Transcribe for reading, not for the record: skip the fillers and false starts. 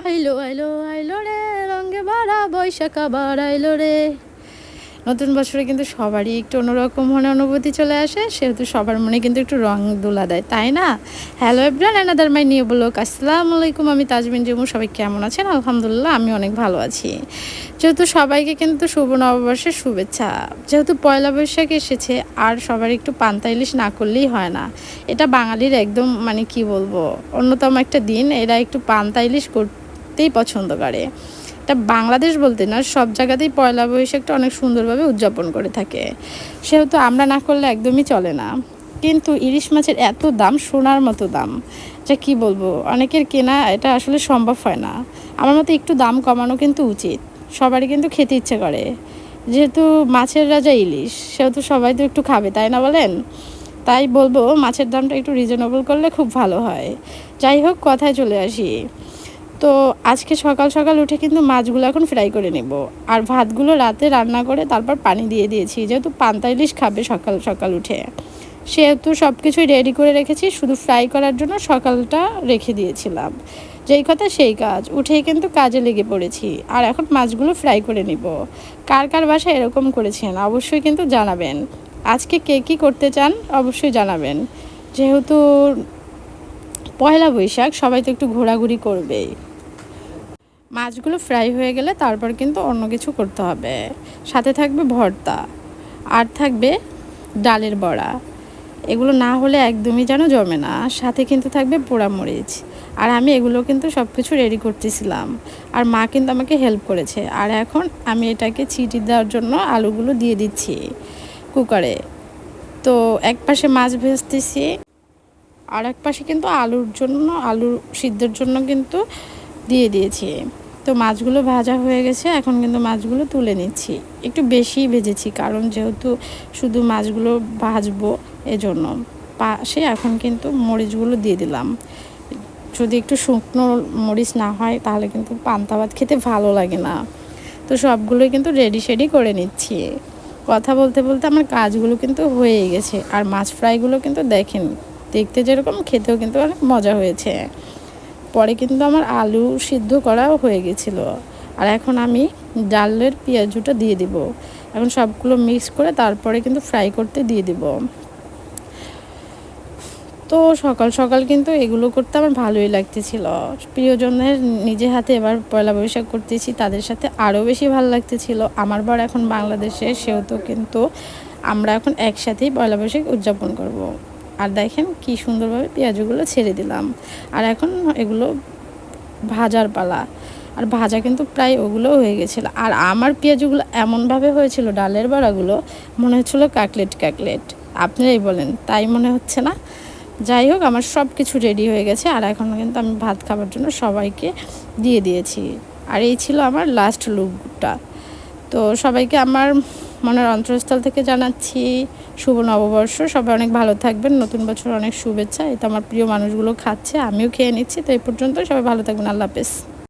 আইলো আইলো আইলো রে রঙে ভরা বৈশাখ আবার আইলো রে। নতুন বছরে কিন্তু সবারই একটু অন্যরকম মনে অনুভূতি চলে আসে, সেহেতু সবার মনে কিন্তু একটু রং দোলা দেয়, তাই না? Hello everyone, another my new blog. আসসালামু আলাইকুম, আমি তাজমিন জুমু। সবাই কেমন আছেন? আলহামদুলিল্লাহ আমি অনেক ভালো আছি। যেহেতু সবাইকে কিন্তু শুভ নববর্ষের শুভেচ্ছা। যেহেতু পয়লা বৈশাখ এসেছে, আর সবার একটু পান্তা ইলিশ না করলেই হয় না। এটা বাঙালির একদম মানে কি বলবো, অন্যতম একটা দিন। এরা একটু পান্তা ইলিশ করতেই পছন্দ করে। এটা বাংলাদেশ বলতে না, সব জায়গাতেই পয়লা বৈশাখটা অনেক সুন্দরভাবে উদযাপন করে থাকে। সেহেতু আমরা না করলে একদমই চলে না। কিন্তু ইলিশ মাছের এত দাম, সোনার মতো দাম, যা কি বলবো, অনেকের কেনা এটা আসলে সম্ভব হয় না। আমার মতে একটু দাম কমানো কিন্তু উচিত। সবারই কিন্তু খেতে ইচ্ছে করে, যেহেতু মাছের রাজা ইলিশ, সেহেতু সবাই তো একটু খাবে, তাই না বলেন? তাই বলবো মাছের দামটা একটু রিজনেবল করলে খুব ভালো হয়। যাই হোক, কথায় চলে আসি। তো আজকে সকাল সকাল উঠে কিন্তু মাছগুলো এখন ফ্রাই করে নেব। আর ভাতগুলো রাতে রান্না করে তারপর পানি দিয়ে দিয়েছি, যেহেতু পান্তা ইলিশ খাবে সকাল সকাল উঠে। সেহেতু সব কিছুই রেডি করে রেখেছি, শুধু ফ্রাই করার জন্য সকালটা রেখে দিয়েছিলাম। যেই কথা সেই কাজ, উঠেই কিন্তু কাজে লেগে পড়েছি। আর এখন মাছগুলো ফ্রাই করে নিব। কার কার বাসায় এরকম করেছেন অবশ্যই কিন্তু জানাবেন। আজকে কে কী করতে চান অবশ্যই জানাবেন। যেহেতু পয়লা বৈশাখ, সবাই তো একটু ঘোরাঘুরি করবেই। মাছগুলো ফ্রাই হয়ে গেলে তারপর কিন্তু অন্য কিছু করতে হবে। সাথে থাকবে ভর্তা, আর থাকবে ডালের বড়া। এগুলো না হলে একদমই যেন জমে না। সাথে কিন্তু থাকবে পোড়ামরিচ। আর আমি এগুলো কিন্তু সব কিছু রেডি করতেছিলাম, আর মা কিন্তু আমাকে হেল্প করেছে। আর এখন আমি এটাকে ছিটি দেওয়ার জন্য আলুগুলো দিয়ে দিচ্ছি কুকারে। তো এক পাশে মাছ ভেজতেছি, আর এক পাশে কিন্তু আলু সিদ্ধর জন্য কিন্তু দিয়ে দিয়েছি। তো মাছগুলো ভাজা হয়ে গেছে, এখন কিন্তু মাছগুলো তুলে নিচ্ছি। একটু বেশি ভেজেছি, কারণ যেহেতু শুধু মাছগুলো ভাজবো, এজন্য। পাশে এখন কিন্তু মরিচগুলো দিয়ে দিলাম। যদি একটু শুকনো মরিচ না হয় তাহলে কিন্তু পান্তা ভাত খেতে ভালো লাগে না। তো সবগুলোই কিন্তু রেডি করে নিচ্ছি। কথা বলতে বলতে আমার কাজগুলো কিন্তু হয়ে গেছে। আর মাছ ফ্রাইগুলো কিন্তু দেখেন, দেখতে যেরকম, খেতেও কিন্তু অনেক মজা হয়েছে। পরে কিন্তু আমার আলু সিদ্ধ করাও হয়ে গেছিলো। আর এখন আমি ডালের পেঁয়াজুটা দিয়ে দিব। এখন সবগুলো মিক্স করে তারপরে কিন্তু ফ্রাই করতে দিয়ে দিব। তো সকাল সকাল কিন্তু এগুলো করতে আমার ভালোই লাগতেছিল। প্রিয়জনের নিজে হাতে এবার পয়লা বৈশাখ করতেছি, তাদের সাথে আরও বেশি ভালো লাগতেছিল। আমার বর এখন বাংলাদেশে, সেহেতু কিন্তু আমরা এখন একসাথেই পয়লা বৈশাখ উদযাপন করব। আর দেখেন কি সুন্দরভাবে পেঁয়াজগুলো ছেড়ে দিলাম। আর এখন এগুলো ভাজার পালা। আর ভাজা কিন্তু প্রায় ওগুলোও হয়ে গেছিলো। আর আমার পেঁয়াজগুলো এমনভাবে হয়েছিল, ডালের বড়াগুলো মনে হচ্ছিলো কাকলেট। আপনারাই বলেন, তাই মনে হচ্ছে না? যাই হোক, আমার সব কিছু রেডি হয়ে গেছে। আর এখন কিন্তু আমি ভাত খাবার জন্য সবাইকে দিয়ে দিয়েছি। আর এই ছিল আমার লাস্ট লুকটা। তো সবাইকে আমার মনের অন্তঃস্থল থেকে জানাচ্ছি শুভ নববর্ষ। সবাই অনেক ভালো থাকবেন, নতুন বছর অনেক শুভেচ্ছা। এই তো আমার প্রিয় মানুষগুলো খাচ্ছে, আমিও খেয়ে নিচ্ছি। তো এই পর্যন্ত সবাই ভালো থাকবেন, আল্লাহ হাফেজ।